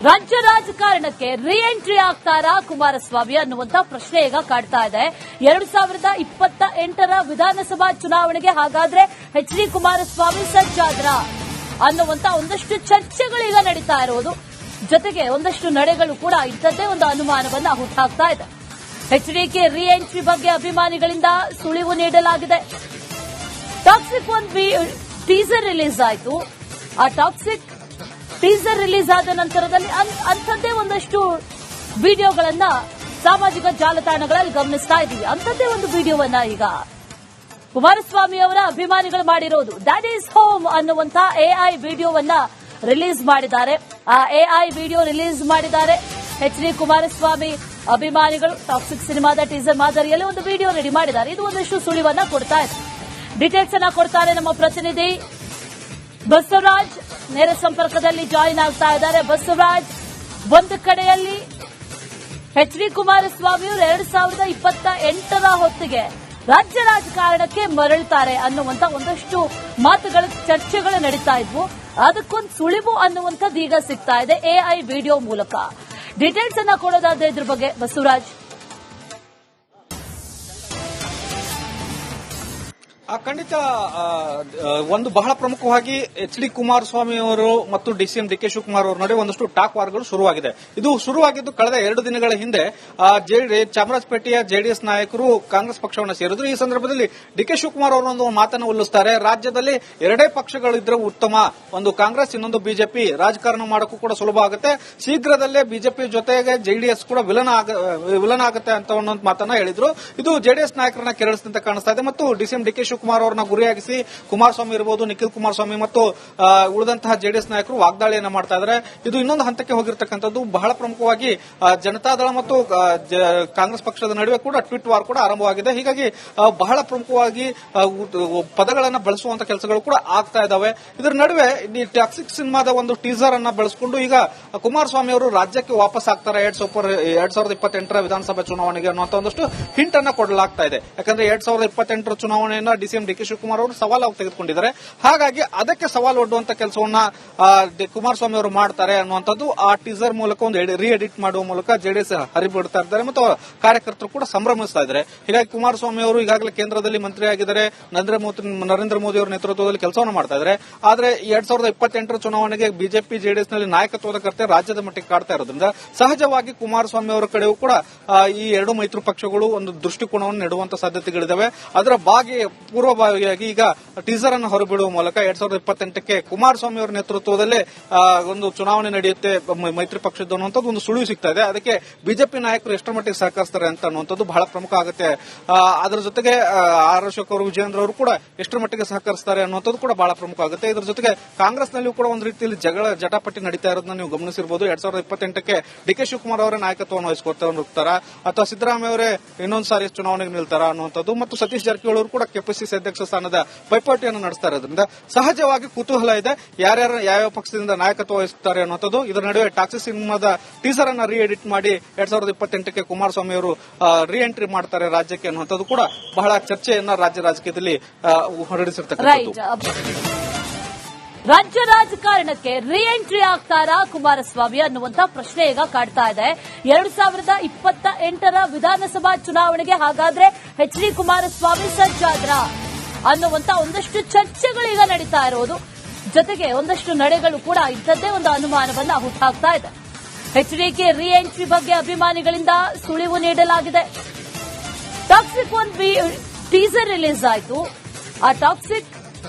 ರಾಜ್ಯ ರಾಜಕಾರಣಕ್ಕೆ ರೀ ಎಂಟ್ರಿ ಆಗ್ತಾರಾ ಕುಮಾರಸ್ವಾಮಿ ಅನ್ನುವಂತ ಪ್ರಶ್ನೆ ಈಗ ಕಾಡ್ತಾ ಇದೆ. 2028ರ ವಿಧಾನಸಭಾ ಚುನಾವಣೆಗೆ ಹಾಗಾದ್ರೆ ಎಚ್.ಡಿ. ಕುಮಾರಸ್ವಾಮಿ ಸಜ್ಜಾದ್ರ ಅನ್ನುವಂತ ಒಂದಷ್ಟು ಚರ್ಚೆಗಳೀಗ ನಡೀತಾ ಇರೋದು. ಜೊತೆಗೆ ಒಂದಷ್ಟು ನಡೆಗಳು ಕೂಡ ಇಂಥದ್ದೇ ಒಂದು ಅನುಮಾನವನ್ನ ಹುಟ್ಟಾಕ್ತಾ ಇದೆ. ಎಚ್.ಡಿ.ಗೆ ರೀ ಎಂಟ್ರಿ ಬಗ್ಗೆ ಅಭಿಮಾನಿಗಳಿಂದ ಸುಳಿವು ನೀಡಲಾಗಿದೆ. ಟಾಕ್ಸಿಕ್ ಒಂದು ಟೀಸರ್ ರಿಲೀಸ್ ಆಯಿತು. ಆ ಟಾಕ್ಸಿಕ್ ಟೀಸರ್ ರಿಲೀಸ್ ಆದ ನಂತರದಲ್ಲಿ ಅಂಥದ್ದೇ ಒಂದಷ್ಟು ವಿಡಿಯೋಗಳನ್ನ ಸಾಮಾಜಿಕ ಜಾಲತಾಣಗಳಲ್ಲಿ ಗಮನಿಸ್ತಾ ಇದ್ದೀವಿ. ಅಂಥದ್ದೇ ಒಂದು ವಿಡಿಯೋವನ್ನ ಈಗ ಕುಮಾರಸ್ವಾಮಿ ಅವರ ಅಭಿಮಾನಿಗಳು ಮಾಡಿರೋದು. ದ್ಯಾಟ್ ಈಸ್ ಹೋಮ್ ಅನ್ನುವಂತ ಎಐ ವಿಡಿಯೋವನ್ನ ರಿಲೀಸ್ ಮಾಡಿದ್ದಾರೆ. ಆ ಎಐ ವಿಡಿಯೋ ರಿಲೀಸ್ ಮಾಡಿದ್ದಾರೆ ಎಚ್.ಡಿ. ಕುಮಾರಸ್ವಾಮಿ ಅಭಿಮಾನಿಗಳು. ಟಾಕ್ಸಿಕ್ ಸಿನಿಮಾದ ಟೀಸರ್ ಮಾದರಿಯಲ್ಲಿ ಒಂದು ವಿಡಿಯೋ ರೆಡಿ ಮಾಡಿದ್ದಾರೆ. ಇದು ಒಂದಷ್ಟು ಸುಳಿವನ್ನ ಕೊಡ್ತಾ ಇದೆ. ಡೀಟೇಲ್ಸ್ ಅನ್ನ ಕೊಡ್ತಾರೆ ನಮ್ಮ ಪ್ರತಿನಿಧಿ ಬಸವರಾಜ್. ನೇರ ಸಂಪರ್ಕದಲ್ಲಿ ಜಾಯಿನ್ ಆಗ್ತಾ ಇದ್ದಾರೆ. ಬಸವರಾಜ್, ಒಂದು ಕಡೆಯಲ್ಲಿ ಎಚ್.ಡಿ. ಕುಮಾರಸ್ವಾಮಿ ಅವರು 2028ರ ಹೊತ್ತಿಗೆ ರಾಜ್ಯ ರಾಜಕಾರಣಕ್ಕೆ ಮರಳುತ್ತಾರೆ ಅನ್ನುವಂತ ಒಂದಷ್ಟು ಮಾತುಗಳ ಚರ್ಚೆಗಳು ನಡೀತಾ ಇದ್ವು. ಅದಕ್ಕೊಂದು ಸುಳಿವು ಅನ್ನುವಂಥದ್ದು ಈಗ ಸಿಗ್ತಾ ಇದೆ ಎಐ ವಿಡಿಯೋ ಮೂಲಕ. ಡೀಟೇಲ್ಸ್ ಅನ್ನ ಕೊಡೋದಾದ್ರೆ ಇದ್ರ ಬಗ್ಗೆ ಬಸವರಾಜ್. ಖಂಡಿತ ಒಂದು ಬಹಳ ಪ್ರಮುಖವಾಗಿ ಎಚ್.ಡಿ. ಕುಮಾರಸ್ವಾಮಿ ಅವರು ಮತ್ತು ಡಿಸಿಎಂ ಡಿ.ಕೆ. ಶಿವಕುಮಾರ್ ಅವರ ನಡುವೆ ಒಂದಷ್ಟು ಟಾಕ್ ವಾರ್ಗಳು ಶುರುವಾಗಿದೆ. ಇದು ಶುರುವಾಗಿದ್ದು ಕಳೆದ 2 ದಿನಗಳ ಹಿಂದೆ ಚಾಮರಾಜಪೇಟೆಯ ಜೆಡಿಎಸ್ ನಾಯಕರು ಕಾಂಗ್ರೆಸ್ ಪಕ್ಷವನ್ನು ಸೇರಿದ್ರು. ಈ ಸಂದರ್ಭದಲ್ಲಿ ಡಿ.ಕೆ. ಶಿವಕುಮಾರ್ ಅವರು ಒಂದು ಮಾತನ್ನು ಉಲ್ಲಿಸುತ್ತಾರೆ. ರಾಜ್ಯದಲ್ಲಿ ಎರಡೇ ಪಕ್ಷಗಳಿದ್ರೆ ಉತ್ತಮ, ಒಂದು ಕಾಂಗ್ರೆಸ್ ಇನ್ನೊಂದು ಬಿಜೆಪಿ, ರಾಜಕಾರಣ ಮಾಡೋಕ್ಕೂ ಕೂಡ ಸುಲಭ ಆಗುತ್ತೆ. ಶೀಘ್ರದಲ್ಲೇ ಬಿಜೆಪಿ ಜೊತೆಗೆ ಜೆಡಿಎಸ್ ಕೂಡ ವಿಲನ್ ಆಗುತ್ತೆ ಅಂತ ಒಂದು ಮಾತನ್ನ ಹೇಳಿದ್ರು. ಇದು ಜೆಡಿಎಸ್ ನಾಯಕರನ್ನ ಕೆರಳಿಸಿದಂತೆ ಕಾಣಿಸ್ತಾ ಇದೆ ಮತ್ತು ಡಿಸಿಎಂ ಡಿ.ಕೆ. ಶಿವಕುಮಾರ್ ಅವರನ್ನ ಗುರಿಯಾಗಿಸಿ ಕುಮಾರಸ್ವಾಮಿ ಇರಬಹುದು, ನಿಖಿಲ್ ಕುಮಾರಸ್ವಾಮಿ ಮತ್ತು ಉಳಿದಂತಹ ಜೆಡಿಎಸ್ ನಾಯಕರು ವಾಗ್ದಾಳಿಯನ್ನ ಮಾಡ್ತಾ ಇದ್ದಾರೆ. ಇದು ಇನ್ನೊಂದು ಹಂತಕ್ಕೆ ಹೋಗಿರ್ತಕ್ಕಂಥದ್ದು. ಬಹಳ ಪ್ರಮುಖವಾಗಿ ಜನತಾದಳ ಮತ್ತು ಕಾಂಗ್ರೆಸ್ ಪಕ್ಷದ ನಡುವೆ ಕೂಡ ಟ್ವೀಟ್ ವಾರ್ ಕೂಡ ಆರಂಭವಾಗಿದೆ. ಹೀಗಾಗಿ ಬಹಳ ಪ್ರಮುಖವಾಗಿ ಪದಗಳನ್ನು ಬಳಸುವಂತ ಕೆಲಸಗಳು ಕೂಡ ಆಗ್ತಾ ಇದಾವೆ. ಇದರ ನಡುವೆ ಈ ಟಾಕ್ಸಿಕ್ ಸಿನಿಮಾದ ಒಂದು ಟೀಸರ್ ಅನ್ನ ಬಳಸಿಕೊಂಡು ಈಗ ಕುಮಾರಸ್ವಾಮಿ ಅವರು ರಾಜ್ಯಕ್ಕೆ ವಾಪಸ್ ಆಗ್ತಾರೆ 2028ರ ವಿಧಾನಸಭಾ ಚುನಾವಣೆಗೆ ಅನ್ನುವಂತ ಒಂದಷ್ಟು ಹಿಂಟ್ ಅನ್ನ ಕೊಡಲಾಗ್ತಾ ಇದೆ. ಯಾಕಂದ್ರೆ 2028ರ ಚುನಾವಣೆಯನ್ನ ಡಿಸಿಎಂ ಡಿ.ಕೆ. ಶಿವಕುಮಾರ್ ಅವರು ಸವಾಲಾಗಿ ತೆಗೆದುಕೊಂಡಿದ್ದಾರೆ. ಹಾಗಾಗಿ ಅದಕ್ಕೆ ಸವಾಲು ಒಡ್ಡುವಂತ ಕೆಲಸವನ್ನ ಕುಮಾರಸ್ವಾಮಿ ಅವರು ಮಾಡ್ತಾರೆ ಅನ್ನುವಂಥದ್ದು ಆ ಟೀಸರ್ ಮೂಲಕ ಒಂದು ರೀ ಎಡಿಟ್ ಮಾಡುವ ಮೂಲಕ ಜೆಡಿಎಸ್ ಹರಿಬಿಡ್ತಾ ಇದ್ದಾರೆ ಮತ್ತು ಕಾರ್ಯಕರ್ತರು ಕೂಡ ಸಂಭ್ರಮಿಸ್ತಾ ಇದ್ದಾರೆ. ಹೀಗಾಗಿ ಕುಮಾರಸ್ವಾಮಿ ಅವರು ಈಗಾಗಲೇ ಕೇಂದ್ರದಲ್ಲಿ ಮಂತ್ರಿಯಾಗಿದ್ದಾರೆ. ನರೇಂದ್ರ ಮೋದಿ ಅವರ ನೇತೃತ್ವದಲ್ಲಿ ಕೆಲಸವನ್ನು ಮಾಡ್ತಾ ಇದ್ದಾರೆ. ಆದರೆ 2028ರ ಚುನಾವಣೆಗೆ ಬಿಜೆಪಿ ಜೆಡಿಎಸ್ ನಲ್ಲಿ ನಾಯಕತ್ವದ ಕರ್ತೆ ರಾಜ್ಯದ ಮಟ್ಟಿಗೆ ಕಾಡ್ತಾ ಇರೋದ್ರಿಂದ ಸಹಜವಾಗಿ ಕುಮಾರಸ್ವಾಮಿ ಅವರ ಕಡೆಯೂ ಕೂಡ ಈ ಎರಡು ಮೈತ್ರಿ ಪಕ್ಷಗಳು ಒಂದು ದೃಷ್ಟಿಕೋನವನ್ನು ನೀಡುವಂತ ಸಾಧ್ಯತೆಗಳಿದ್ದಾವೆ. ಅದರ ಪೂರ್ವಭಾವಿಯಾಗಿ ಈಗ ಟೀಸರ್ ಅನ್ನು ಹೊರಬಿಡುವ ಮೂಲಕ 2028ಕ್ಕೆ ಕುಮಾರಸ್ವಾಮಿ ಅವರ ನೇತೃತ್ವದಲ್ಲೇ ಒಂದು ಚುನಾವಣೆ ನಡೆಯುತ್ತೆ ಮೈತ್ರಿ ಪಕ್ಷದ ಅನ್ನುವಂಥದ್ದು ಒಂದು ಸುಳಿವು ಸಿಗ್ತಾ ಇದೆ. ಅದಕ್ಕೆ ಬಿಜೆಪಿ ನಾಯಕರು ಎಷ್ಟರ ಮಟ್ಟಿಗೆ ಸಹಕರಿಸ್ತಾರೆ ಅಂತ ಅನ್ನುವಂಥದ್ದು ಬಹಳ ಪ್ರಮುಖ ಆಗುತ್ತೆ. ಅದರ ಜೊತೆಗೆ ಆರ್ ಅಶೋಕ್ ಅವರು, ವಿಜಯೇಂದ್ರ ಅವರು ಕೂಡ ಎಷ್ಟರ ಮಟ್ಟಿಗೆ ಸಹಕರಿಸ್ತಾರೆ ಅನ್ನುವಂಥದ್ದು ಕೂಡ ಬಹಳ ಪ್ರಮುಖ ಆಗುತ್ತೆ. ಇದರ ಜೊತೆಗೆ ಕಾಂಗ್ರೆಸ್ನಲ್ಲಿಯೂ ಕೂಡ ಒಂದು ರೀತಿಯಲ್ಲಿ ಜಟಾಪಟಿ ನಡೀತಾ ಇರೋದನ್ನ ನೀವು ಗಮನಿಸಿರಬಹುದು. 2028ಕ್ಕೆ ಡಿ.ಕೆ. ಶಿವಕುಮಾರ್ ಅವರೇ ನಾಯಕತ್ವವನ್ನು ವಹಿಸಿಕೊಳ್ತಾರ ಅಥವಾ ಸಿದ್ದರಾಮಯ್ಯ ಅವರೇ ಇನ್ನೊಂದು ಸಾರಿ ಚುನಾವಣೆಗೆ ನಿಲ್ತಾರ ಅನ್ನುವಂಥದ್ದು ಮತ್ತು ಸತೀಶ್ ಜಾರಕಿಹೊಳಿ ಅವರು ಕೂಡ ಕೆಪಿಸಿಸಿ ಅಧ್ಯಕ್ಷ ಸ್ಥಾನದ ಪೈಪೋಟಿಯನ್ನು ನಡೆಸ್ತಾ ಇರೋದ್ರಿಂದ ಸಹಜವಾಗಿ ಕುತೂಹಲ ಇದೆ ಯಾವ್ಯಾವ ಪಕ್ಷದಿಂದ ನಾಯಕತ್ವ ವಹಿಸುತ್ತಾರೆ ಅನ್ನುವಂಥದ್ದು. ಇದರ ನಡುವೆ ಟಾಕ್ಸಿಕ್ ಸಿನಿಮಾದ ಟೀಸರ್ ಅನ್ನ ರೀ ಎಡಿಟ್ ಮಾಡಿ 2028ಕ್ಕೆ ಕುಮಾರಸ್ವಾಮಿ ಅವರು ರೀ ಎಂಟ್ರಿ ಮಾಡ್ತಾರೆ ರಾಜ್ಯಕ್ಕೆ ಅನ್ನುವಂಥದ್ದು ಕೂಡ ಬಹಳ ಚರ್ಚೆಯನ್ನ ರಾಜ್ಯ ರಾಜಕೀಯದಲ್ಲಿ ಹೊರಡಿಸಿರ್ತಕ್ಕಂಥದ್ದು. ರಾಜ್ಯ ರಾಜಕಾರಣಕ್ಕೆ ರೀ ಎಂಟ್ರಿ ಆಗ್ತಾರಾ ಕುಮಾರಸ್ವಾಮಿ ಅನ್ನುವಂತ ಪ್ರಶ್ನೆ ಈಗ ಕಾಡ್ತಾ ಇದೆ. 2028ರ ವಿಧಾನಸಭಾ ಚುನಾವಣೆಗೆ ಹಾಗಾದ್ರೆ ಎಚ್.ಡಿ. ಕುಮಾರಸ್ವಾಮಿ ಸಜ್ಜಾದ್ರ ಅನ್ನುವಂತ ಒಂದಷ್ಟು ಚರ್ಚೆಗಳೀಗ ನಡೀತಾ ಇರೋದು. ಜೊತೆಗೆ ಒಂದಷ್ಟು ನಡೆಗಳು ಕೂಡ ಇಂಥದ್ದೇ ಒಂದು ಅನುಮಾನವನ್ನ ಹುಟ್ಟಾಕ್ತಾ ಇದೆ. ಎಚ್.ಡಿಗೆ ರೀ ಎಂಟ್ರಿ ಬಗ್ಗೆ ಅಭಿಮಾನಿಗಳಿಂದ ಸುಳಿವು ನೀಡಲಾಗಿದೆ. ಟಾಕ್ಸಿಕ್ ಒಂದು ಟೀಸರ್ ರಿಲೀಸ್ ಆಯಿತು. ಆ ಟಾಕ್ಸಿಕ್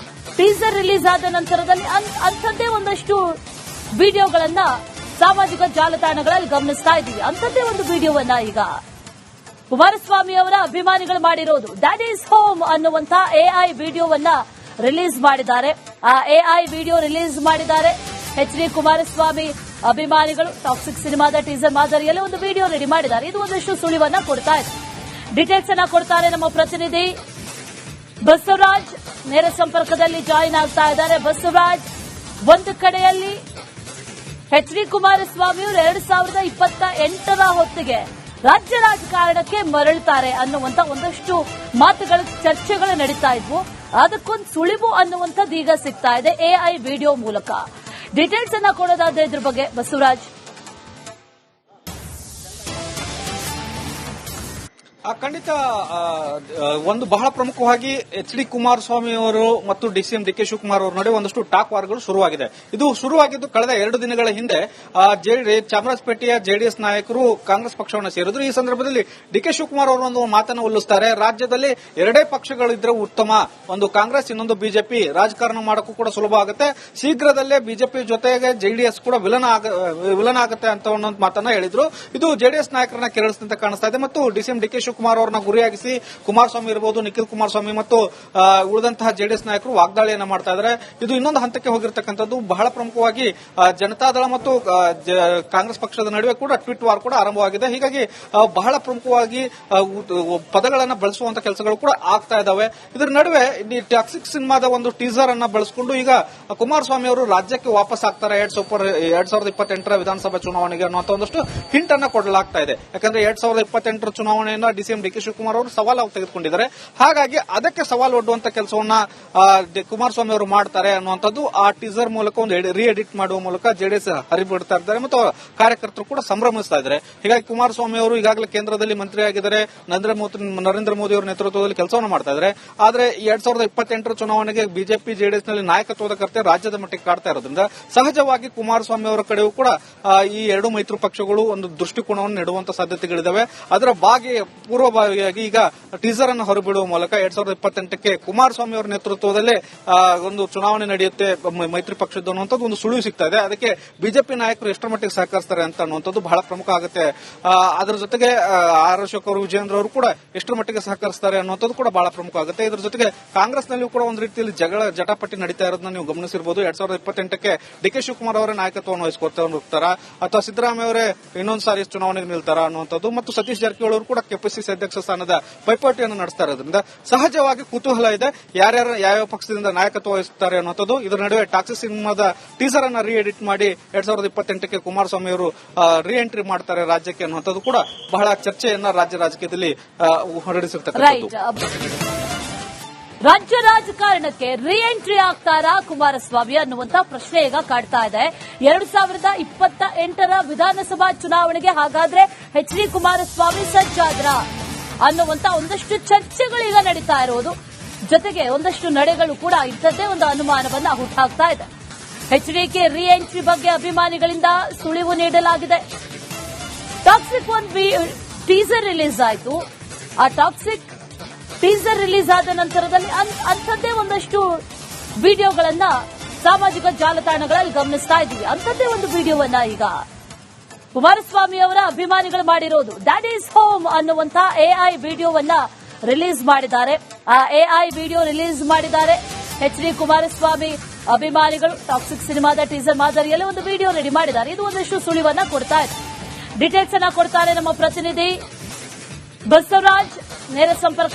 ಟೀಸರ್ ರಿಲೀಸ್ ಆದ ನಂತರದಲ್ಲಿ ಅಂಥದ್ದೇ ಒಂದಷ್ಟು ವಿಡಿಯೋಗಳನ್ನ ಸಾಮಾಜಿಕ ಜಾಲತಾಣಗಳಲ್ಲಿ ಗಮನಿಸ್ತಾ ಇದ್ದೀವಿ. ಅಂಥದ್ದೇ ಒಂದು ವಿಡಿಯೋವನ್ನ ಈಗ ಕುಮಾರಸ್ವಾಮಿ ಅವರ ಅಭಿಮಾನಿಗಳು ಮಾಡಿರೋದು. ದ್ಯಾಟ್ ಈಸ್ ಹೋಮ್ ಅನ್ನುವಂತ ಎಐ ವಿಡಿಯೋವನ್ನ ರಿಲೀಸ್ ಮಾಡಿದ್ದಾರೆ. ಆ ಎಐ ವಿಡಿಯೋ ರಿಲೀಸ್ ಮಾಡಿದ್ದಾರೆ ಎಚ್.ಡಿ. ಕುಮಾರಸ್ವಾಮಿ ಅಭಿಮಾನಿಗಳು. ಟಾಕ್ಸಿಕ್ ಸಿನಿಮಾದ ಟೀಸರ್ ಮಾದರಿಯಲ್ಲಿ ಒಂದು ವಿಡಿಯೋ ರೆಡಿ ಮಾಡಿದ್ದಾರೆ. ಇದು ಒಂದಷ್ಟು ಸುಳಿವನ್ನ ಕೊಡ್ತಾ ಇದೆ. ಡೀಟೇಲ್ಸ್ ಅನ್ನ ಕೊಡ್ತಾರೆ ನಮ್ಮ ಪ್ರತಿನಿಧಿ ಬಸವರಾಜ್. ನೇರ ಸಂಪರ್ಕದಲ್ಲಿ ಜಾಯಿನ್ ಆಗ್ತಾ ಇದ್ದಾರೆ. ಬಸವರಾಜ್, ಒಂದು ಕಡೆಯಲ್ಲಿ ಎಚ್.ಡಿ. ಕುಮಾರಸ್ವಾಮಿ ಅವರು 2028ರ ಹೊತ್ತಿಗೆ ರಾಜ್ಯ ರಾಜಕಾರಣಕ್ಕೆ ಮರಳುತ್ತಾರೆ ಅನ್ನುವಂತ ಒಂದಷ್ಟು ಮಾತುಗಳ ಚರ್ಚೆಗಳು ನಡೀತಾ ಇದ್ವು. ಅದಕ್ಕೊಂದು ಸುಳಿವು ಅನ್ನುವಂಥದ್ದು ಈಗ ಸಿಗ್ತಾ ಇದೆ ಎಐ ವಿಡಿಯೋ ಮೂಲಕ. ಡೀಟೇಲ್ಸ್ ಅನ್ನ ಕೊಡೋದಾದ್ರೆ ಇದ್ರ ಬಗ್ಗೆ ಬಸವರಾಜ್. ಖಂಡಿತ ಒಂದು ಬಹಳ ಪ್ರಮುಖವಾಗಿ ಎಚ್ ಡಿ ಕುಮಾರಸ್ವಾಮಿ ಅವರು ಮತ್ತು ಡಿಸಿಎಂ ಡಿ ಕೆ ಶಿವಕುಮಾರ್ ಅವರ ನಡುವೆ ಒಂದಷ್ಟು ಟಾಕ್ ವಾರ್ಗಳು ಶುರುವಾಗಿದೆ. ಇದು ಶುರುವಾಗಿದ್ದು ಕಳೆದ 2 ದಿನಗಳ ಹಿಂದೆ ಚಾಮರಾಜಪೇಟೆಯ ಜೆಡಿಎಸ್ ನಾಯಕರು ಕಾಂಗ್ರೆಸ್ ಪಕ್ಷವನ್ನು ಸೇರಿದ್ರು. ಈ ಸಂದರ್ಭದಲ್ಲಿ ಡಿ ಕೆ ಶಿವಕುಮಾರ್ ಅವರು ಒಂದು ಮಾತನ್ನು ಉಲ್ಲಿಸುತ್ತಾರೆ. ರಾಜ್ಯದಲ್ಲಿ ಎರಡೇ ಪಕ್ಷಗಳಿದ್ರೆ ಉತ್ತಮ, ಒಂದು ಕಾಂಗ್ರೆಸ್ ಇನ್ನೊಂದು ಬಿಜೆಪಿ, ರಾಜಕಾರಣ ಮಾಡೋಕ್ಕೂ ಕೂಡ ಸುಲಭ ಆಗುತ್ತೆ, ಶೀಘ್ರದಲ್ಲೇ ಬಿಜೆಪಿ ಜೊತೆಗೆ ಜೆಡಿಎಸ್ ಕೂಡ ವಿಲನ್ ಆಗುತ್ತೆ ಅಂತ ಒಂದು ಮಾತನ್ನ ಹೇಳಿದ್ರು. ಇದು ಜೆಡಿಎಸ್ ನಾಯಕರನ್ನ ಕೆರಳಿಸಿದಂತೆ ಕಾಣಿಸ್ತಾ ಇದೆ ಮತ್ತು ಡಿಸಿಎಂ ಡಿ ಕೆ ಶಿವಕುಮಾರ್ ಅವರನ್ನ ಗುರಿಯಾಗಿಸಿ ಕುಮಾರಸ್ವಾಮಿ ಇರಬಹುದು, ನಿಖಿಲ್ ಕುಮಾರಸ್ವಾಮಿ ಮತ್ತು ಉಳಿದಂತಹ ಜೆಡಿಎಸ್ ನಾಯಕರು ವಾಗ್ದಾಳಿಯನ್ನ ಮಾಡ್ತಾ ಇದ್ದಾರೆ. ಇದು ಇನ್ನೊಂದು ಹಂತಕ್ಕೆ ಹೋಗಿರತಕ್ಕಂಥದ್ದು. ಬಹಳ ಪ್ರಮುಖವಾಗಿ ಜನತಾದಳ ಮತ್ತು ಕಾಂಗ್ರೆಸ್ ಪಕ್ಷದ ನಡುವೆ ಕೂಡ ಟ್ವೀಟ್ ವಾರ್ ಕೂಡ ಆರಂಭವಾಗಿದೆ. ಹೀಗಾಗಿ ಬಹಳ ಪ್ರಮುಖವಾಗಿ ಪದಗಳನ್ನು ಬಳಸುವಂತ ಕೆಲಸಗಳು ಕೂಡ ಆಗ್ತಾ ಇದಾವೆ. ಇದರ ನಡುವೆ ಈ ಟಾಕ್ಸಿಕ್ ಸಿನಿಮಾದ ಒಂದು ಟೀಸರ್ ಅನ್ನ ಬಳಸಿಕೊಂಡು ಈಗ ಕುಮಾರಸ್ವಾಮಿ ಅವರು ರಾಜ್ಯಕ್ಕೆ ವಾಪಸ್ ಆಗ್ತಾರೆ 2028ರ ವಿಧಾನಸಭಾ ಚುನಾವಣೆಗೆ ಅನ್ನುವಂತ ಒಂದಷ್ಟು ಹಿಂಟ್ ಅನ್ನ ಕೊಡಲಾಗ್ತಾ ಇದೆ. ಯಾಕಂದ್ರೆ 2028ರ ಚುನಾವಣೆಯನ್ನ ಡಿಸಿಎಂ ಡಿ ಕೆ ಶಿವಕುಮಾರ್ ಅವರು ಸವಾಲಾಗಿ ತೆಗೆದುಕೊಂಡಿದ್ದಾರೆ. ಹಾಗಾಗಿ ಅದಕ್ಕೆ ಸವಾಲು ಒಡ್ಡುವಂತ ಕೆಲಸವನ್ನ ಕುಮಾರಸ್ವಾಮಿ ಅವರು ಮಾಡ್ತಾರೆ ಅನ್ನುವಂಥದ್ದು ಆ ಟೀಸರ್ ಮೂಲಕ ಒಂದು ರೀಎಡಿಟ್ ಮಾಡುವ ಮೂಲಕ ಜೆಡಿಎಸ್ ಹರಿಬಿಡ್ತಾ ಇದ್ದಾರೆ ಮತ್ತು ಕಾರ್ಯಕರ್ತರು ಕೂಡ ಸಂಭ್ರಮಿಸ್ತಾ ಇದ್ದಾರೆ. ಹೀಗಾಗಿ ಕುಮಾರಸ್ವಾಮಿ ಅವರು ಈಗಾಗಲೇ ಕೇಂದ್ರದಲ್ಲಿ ಮಂತ್ರಿಯಾಗಿದ್ದಾರೆ, ನರೇಂದ್ರ ಮೋದಿ ಅವರ ನೇತೃತ್ವದಲ್ಲಿ ಕೆಲಸವನ್ನು ಮಾಡ್ತಾ ಇದ್ದಾರೆ. ಆದ್ರೆ 2028ರ ಚುನಾವಣೆಗೆ ಬಿಜೆಪಿ ಜೆಡಿಎಸ್ ನಲ್ಲಿ ನಾಯಕತ್ವದ ಕೊರತೆ ರಾಜ್ಯದ ಮಟ್ಟಿಗೆ ಕಾಡ್ತಾ ಇರೋದ್ರಿಂದ ಸಹಜವಾಗಿ ಕುಮಾರಸ್ವಾಮಿ ಅವರ ಕಡೆಯೂ ಕೂಡ ಈ ಎರಡು ಮೈತ್ರಿ ಪಕ್ಷಗಳು ಒಂದು ದೃಷ್ಟಿಕೋನವನ್ನು ನೀಡುವಂತ ಸಾಧ್ಯತೆಗಳಿದಾವೆ. ಅದರ ಪೂರ್ವಭಾವಿಯಾಗಿ ಈಗ ಟೀಸರ್ ಅನ್ನು ಹೊರಬಿಡುವ ಮೂಲಕ 2028ಕ್ಕೆ ಕುಮಾರಸ್ವಾಮಿ ಅವರ ನೇತೃತ್ವದಲ್ಲೇ ಒಂದು ಚುನಾವಣೆ ನಡೆಯುತ್ತೆ ಮೈತ್ರಿ ಪಕ್ಷದ್ದು ಅನ್ನುವಂಥದ್ದು ಒಂದು ಸುಳಿವು ಸಿಗ್ತಾ ಇದೆ. ಅದಕ್ಕೆ ಬಿಜೆಪಿ ನಾಯಕರು ಎಷ್ಟರ ಮಟ್ಟಿಗೆ ಸಹಕರಿಸ್ತಾರೆ ಅಂತ ಅನ್ನುವಂಥದ್ದು ಬಹಳ ಪ್ರಮುಖ ಆಗುತ್ತೆ. ಅದರ ಜೊತೆಗೆ ಆರ್ ಅಶೋಕ್ ಅವರು, ವಿಜಯೇಂದ್ರ ಅವರು ಕೂಡ ಎಷ್ಟರ ಮಟ್ಟಿಗೆ ಸಹಕರಿಸ್ತಾರೆ ಅನ್ನುವಂಥದ್ದು ಕೂಡ ಬಹಳ ಪ್ರಮುಖ ಆಗುತ್ತೆ. ಇದರ ಜೊತೆಗೆ ಕಾಂಗ್ರೆಸ್ನಲ್ಲಿಯೂ ಕೂಡ ಒಂದು ರೀತಿಯಲ್ಲಿ ಜಟಾಪಟಿ ನಡೀತಾ ಇರೋದನ್ನ ನೀವು ಗಮನಿಸಿರಬಹುದು. 2028ಕ್ಕೆ ಡಿ ಕೆ ಶಿವಕುಮಾರ್ ಅವರೇ ನಾಯಕತ್ವವನ್ನು ವಹಿಸಿಕೊಳ್ತಾ ಹೋಗ್ತಾರಾ ಅಥವಾ ಸಿದ್ದರಾಮಯ್ಯ ಅವರೇ ಇನ್ನೊಂದು ಸಾರಿ ಚುನಾವಣೆಗೆ ನಿಲ್ತಾರಾ ಅನ್ನುವಂಥದ್ದು ಮತ್ತು ಸತೀಶ್ ಜಾರಕಿಹೊಳಿ ಅವರು ಕೂಡ ಕೆಪಿಸಿಸಿ ಅಧ್ಯಕ್ಷ ಸ್ಥಾನದ ಪೈಪೋಟಿಯನ್ನು ನಡೆಸ್ತಾ ಇರೋದ್ರಿಂದ ಸಹಜವಾಗಿ ಕುತೂಹಲ ಇದೆ ಯಾವ ಪಕ್ಷದಿಂದ ನಾಯಕತ್ವ ವಹಿಸುತ್ತಾರೆ ಅನ್ನುವಂಥದ್ದು. ಇದರ ನಡುವೆ ಟಾಕ್ಸಿಕ್ ಸಿನಿಮಾದ ಟೀಸರ್ ಅನ್ನ ರೀಎಡಿಟ್ ಮಾಡಿ 2028ಕ್ಕೆ ಕುಮಾರಸ್ವಾಮಿ ಅವರು ರೀಎಂಟ್ರಿ ಮಾಡ್ತಾರೆ ರಾಜ್ಯಕ್ಕೆ ಅನ್ನುವಂಥದ್ದು ಕೂಡ ಬಹಳ ಚರ್ಚೆಯನ್ನ ರಾಜ್ಯ ರಾಜಕೀಯದಲ್ಲಿ ಹೊರಡಿಸಿರ್ತಕ್ಕಂಥದ್ದು. ರಾಜ್ಯ ರಾಜಕಾರಣಕ್ಕೆ ರೀಎಂಟ್ರಿ ಆಗ್ತಾರಾ ಕುಮಾರಸ್ವಾಮಿ ಅನ್ನುವಂತ ಪ್ರಶ್ನೆ ಈಗ ಕಾಡ್ತಾ ಇದೆ. 2028ರ ವಿಧಾನಸಭಾ ಚುನಾವಣೆಗೆ ಹಾಗಾದ್ರೆ ಎಚ್ ಡಿ ಕುಮಾರಸ್ವಾಮಿ ಸಜ್ಜಾದ್ರ ಅನ್ನುವಂತ ಒಂದಷ್ಟು ಚರ್ಚೆಗಳೀಗ ನಡೀತಾ ಇರೋದು. ಜೊತೆಗೆ ಒಂದಷ್ಟು ನಡೆಗಳು ಕೂಡ ಇಂಥದ್ದೇ ಒಂದು ಅನುಮಾನವನ್ನ ಹುಟ್ಟಾಕ್ತಾ ಇದೆ. ಎಚ್ಡಿಕೆ ರೀಎಂಟ್ರಿ ಬಗ್ಗೆ ಅಭಿಮಾನಿಗಳಿಂದ ಸುಳಿವು ನೀಡಲಾಗಿದೆ. ಟಾಕ್ಸಿಕ್ ಒಂದು ಟೀಸರ್ ರಿಲೀಸ್ ಆಯಿತು. ಆ ಟಾಕ್ಸಿಕ್ ಟೀಸರ್ ರಿಲೀಸ್ ಆದ ನಂತರದಲ್ಲಿ ಅಂಥದ್ದೇ ಒಂದಷ್ಟು ವಿಡಿಯೋಗಳನ್ನ ಸಾಮಾಜಿಕ ಜಾಲತಾಣಗಳಲ್ಲಿ ಗಮನಿಸ್ತಾ ಇದ್ದೀವಿ. ಅಂಥದ್ದೇ ಒಂದು ವಿಡಿಯೋವನ್ನ ಈಗ ಕುಮಾರಸ್ವಾಮಿ ಅವರ ಅಭಿಮಾನಿಗಳು ಮಾಡಿರೋದು. ಡ್ಯಾಡ್ ಈಸ್ ಹೋಮ್ ಅನ್ನುವಂತ ಎಐ ವಿಡಿಯೋವನ್ನ ರಿಲೀಸ್ ಮಾಡಿದ್ದಾರೆ. ಆ ಎಐ ವಿಡಿಯೋ ರಿಲೀಸ್ ಮಾಡಿದ್ದಾರೆ ಎಚ್ ಡಿ ಕುಮಾರಸ್ವಾಮಿ ಅಭಿಮಾನಿಗಳು. ಟಾಕ್ಸಿಕ್ ಸಿನಿಮಾದ ಟೀಸರ್ ಮಾದರಿಯಲ್ಲಿ ಒಂದು ವಿಡಿಯೋ ರೆಡಿ ಮಾಡಿದ್ದಾರೆ. ಇದು ಒಂದಷ್ಟು ಸುಳಿವನ್ನ ಕೊಡ್ತಾ ಇದೆ. ಡೀಟೇಲ್ಸ್ ಅನ್ನ ಕೊಡ್ತಾರೆ ನಮ್ಮ ಪ್ರತಿನಿಧಿ ಬಸವರಾಜ್. ನೇರ ಸಂಪರ್ಕ